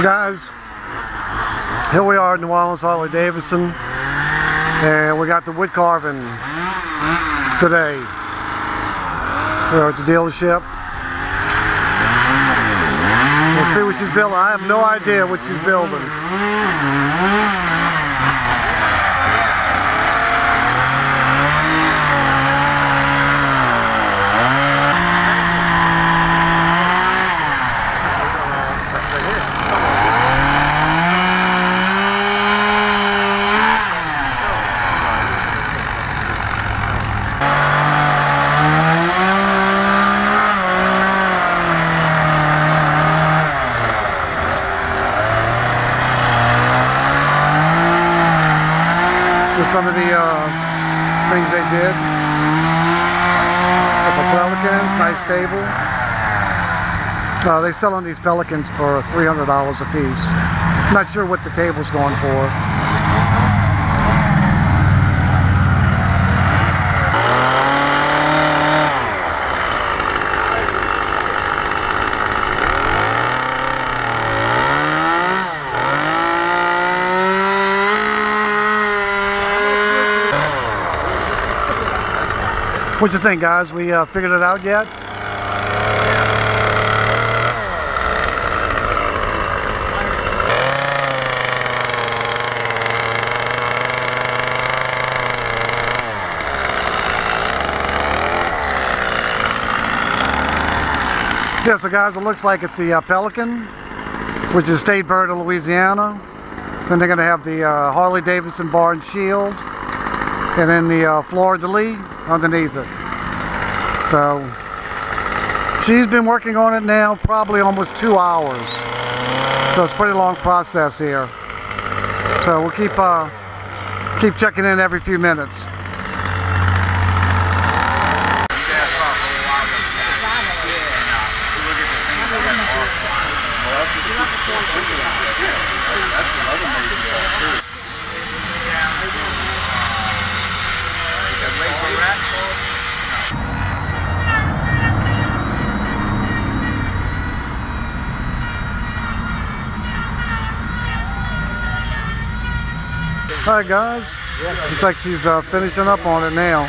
Guys, here we are at New Orleans Harley-Davidson, and we got the wood carving today. We're at the dealership. We'll see what she's building. I have no idea what she's building. Some of the things they did. Couple pelicans, nice table. They're selling these pelicans for $300 a piece. Not sure what the table's going for. What you think, guys? We figured it out yet? Yeah, so guys, it looks like it's the pelican, which is state bird of Louisiana. Then they're going to have the Harley-Davidson bar and shield, and then the fleur-de-lis underneath it. So she's been working on it now probably almost 2 hours. So it's a pretty long process here. So we'll keep checking in every few minutes. Alright guys, looks like she's finishing up on it now.